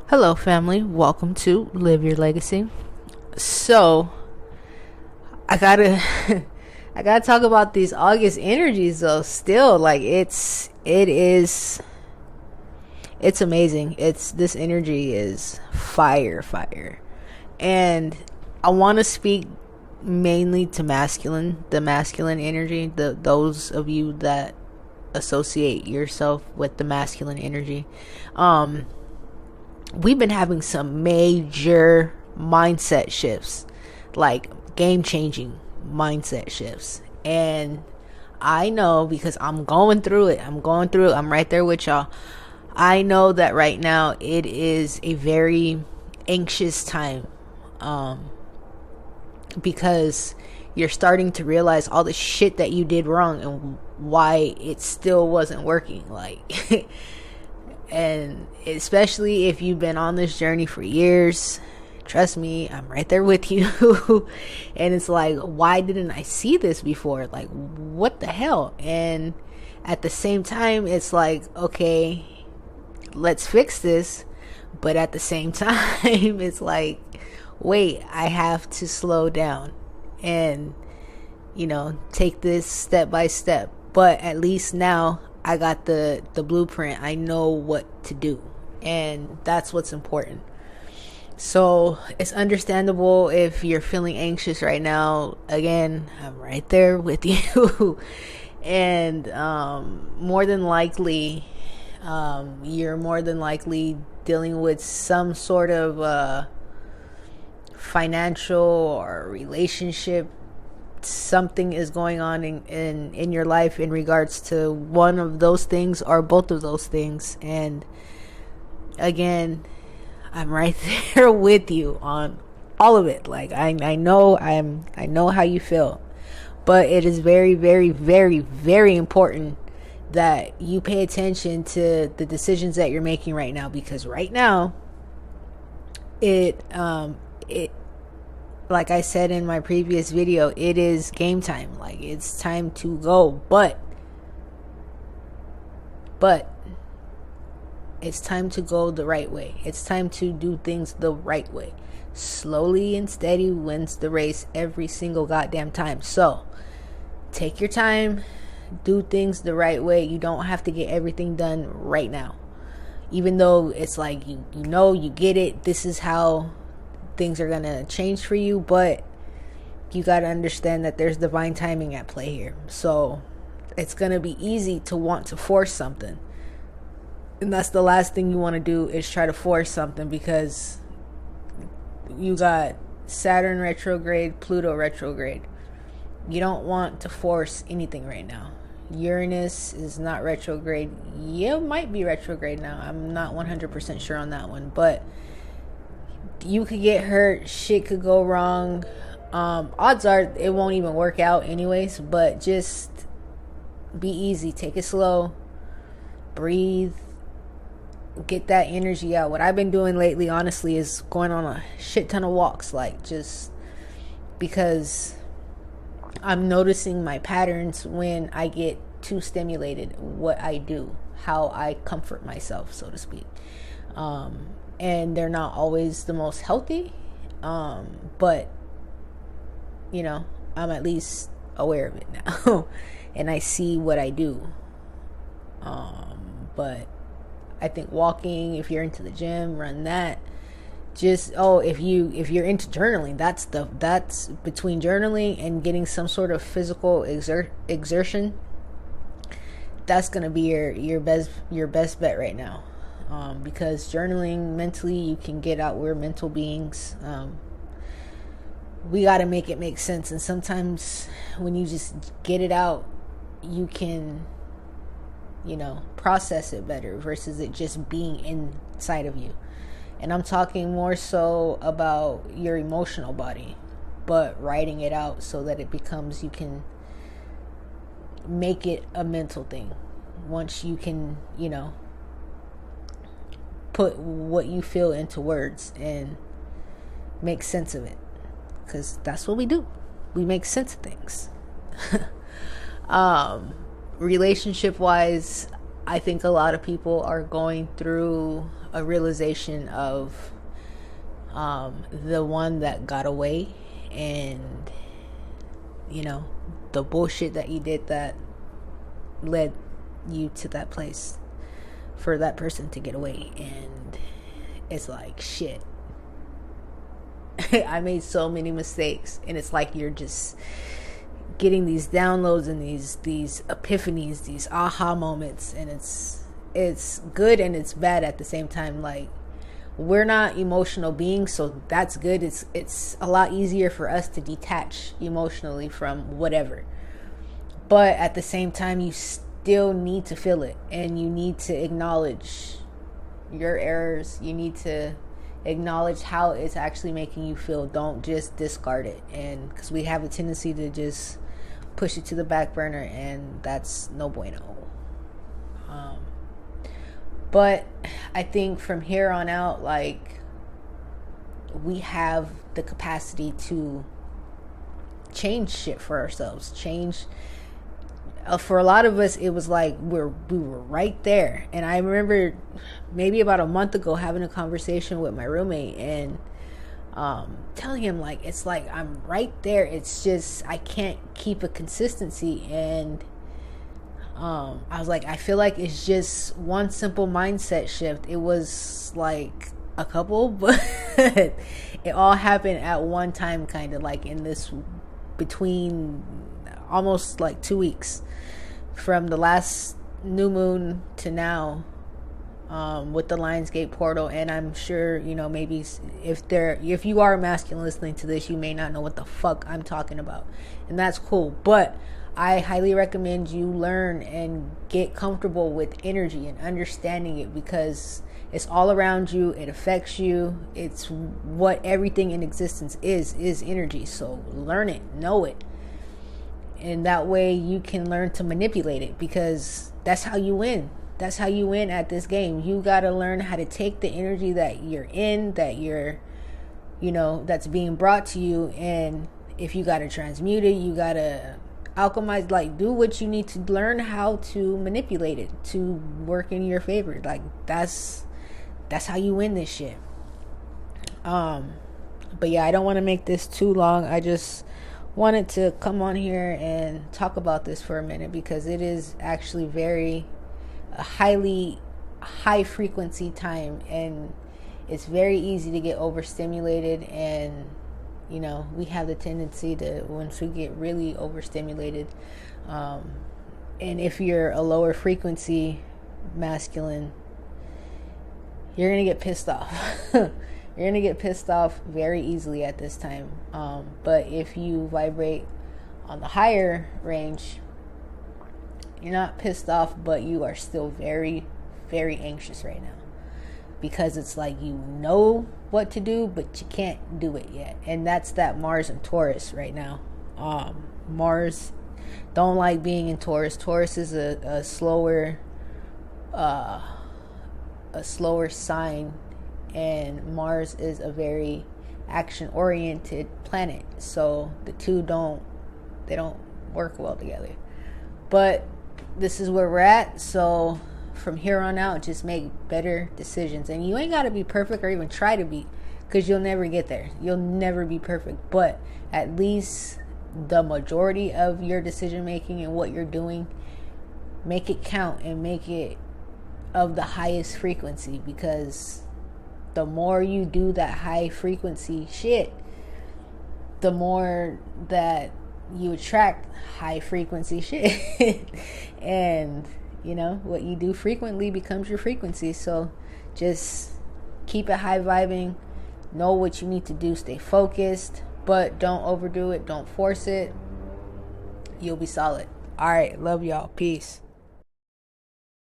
Hello, family. Welcome to Live Your Legacy. So, I gotta, I gotta talk about these August energies though. Still, like it's amazing. This energy is fire, and I want to speak mainly to the masculine energy. Those of you that associate yourself with the masculine energy. We've been having some major mindset shifts, like game changing mindset shifts. And I know because I'm going through it. I'm right there with y'all. I know that right now it is a very anxious time, because you're starting to realize all the shit that you did wrong and why it still wasn't working. Like, and especially if you've been on this journey for years, trust me, I'm right there with you. And it's like, why didn't I see this before? Like, what the hell? And at the same time, it's like, okay, let's fix this. But at the same time, it's like, wait, I have to slow down and, take this step by step. But at least now I got the blueprint. I know what to do. And that's what's important. So it's understandable if you're feeling anxious right now. Again, I'm right there with you. And more than likely, you're more than likely dealing with some sort of financial or relationship. Something is going on in your life in regards to one of those things or both of those things. And again, I'm right there with you on all of it. Like, I know how you feel, but it is very, very, very, very important that you pay attention to the decisions that you're making right now, because right now it like I said in my previous video, it is game time. Like, it's time to go, but it's time to go the right way. It's time to do things the right way. Slowly and steady wins the race every single goddamn time. So take your time, do things the right way. You don't have to get everything done right now, even though it's like you get it, this is how things are gonna change for you. But you got to understand that there's divine timing at play here. So it's gonna be easy to want to force something, and that's the last thing you want to do, is try to force something, because you got Saturn retrograde, Pluto retrograde. You don't want to force anything right now. Uranus is not retrograde. Yeah, it might be retrograde now. I'm not 100% sure on that one, but you could get hurt, shit could go wrong. Odds are it won't even work out anyways, but just be easy, take it slow, breathe, get that energy out. What I've been doing lately, honestly, is going on a shit ton of walks, like, just because I'm noticing my patterns when I get too stimulated, what I do, how I comfort myself, so to speak. And they're not always the most healthy, but I'm at least aware of it now. And I see what I do. But I think walking, if you're into the gym, run that. Just if you're into journaling, that's between journaling and getting some sort of physical exertion, that's gonna be your best bet right now. Because journaling, mentally, you can get out. We're mental beings. We got to make it make sense. And sometimes when you just get it out, you can, process it better versus it just being inside of you. And I'm talking more so about your emotional body, but writing it out so that it becomes, you can make it a mental thing. Once you can, put what you feel into words and make sense of it, because that's what we do. We make sense of things. Relationship wise, I think a lot of people are going through a realization of the one that got away, and the bullshit that you did that led you to that place for that person to get away. And it's like, shit, I made so many mistakes. And it's like you're just getting these downloads and these epiphanies, these aha moments, and it's good and it's bad at the same time. Like, we're not emotional beings, so that's good. It's a lot easier for us to detach emotionally from whatever, but at the same time you still need to feel it, and you need to acknowledge your errors. You need to acknowledge how it's actually making you feel. Don't just discard it, and because we have a tendency to just push it to the back burner, and that's no bueno. But I think from here on out, like, we have the capacity to change shit for ourselves. Change. For a lot of us, it was like we were right there. And I remember maybe about a month ago having a conversation with my roommate and telling him, like, it's like I'm right there. It's just I can't keep a consistency. And I was like, I feel like it's just one simple mindset shift. It was like a couple, but it all happened at one time, kind of like in this between almost like 2 weeks from the last new moon to now, with the Lionsgate portal. And I'm sure, maybe if you are masculine listening to this, you may not know what the fuck I'm talking about, and that's cool. But I highly recommend you learn and get comfortable with energy and understanding it, because it's all around you. It affects you. It's what everything in existence is energy. So learn it, know it. And that way you can learn to manipulate it, because that's how you win. That's how you win at this game. You got to learn how to take the energy that you're in, that you're, that's being brought to you. And if you got to transmute it, you got to alchemize, like, do what you need to learn how to manipulate it to work in your favor. Like, that's how you win this shit. But yeah, I don't want to make this too long. I just wanted to come on here and talk about this for a minute, because it is actually a high frequency time, and it's very easy to get overstimulated. And we have the tendency to, once we get really overstimulated, and if you're a lower frequency masculine, you're gonna get pissed off. You're gonna get pissed off very easily at this time. But if you vibrate on the higher range, you're not pissed off, but you are still very, very anxious right now, because it's like you know what to do, but you can't do it yet. And that's that Mars and Taurus right now. Mars don't like being in Taurus. Taurus is a slower sign, and Mars is a very action oriented planet. So the two don't work well together. But this is where we're at. So from here on out, just make better decisions. And you ain't got to be perfect or even try to be, because you'll never get there. You'll never be perfect. But at least the majority of your decision making and what you're doing, make it count and make it of the highest frequency, because the more you do that high frequency shit, the more that you attract high frequency shit. And what you do frequently becomes your frequency. So just keep it high vibing, know what you need to do, stay focused, but don't overdo it, don't force it. You'll be solid. All right, love y'all, peace.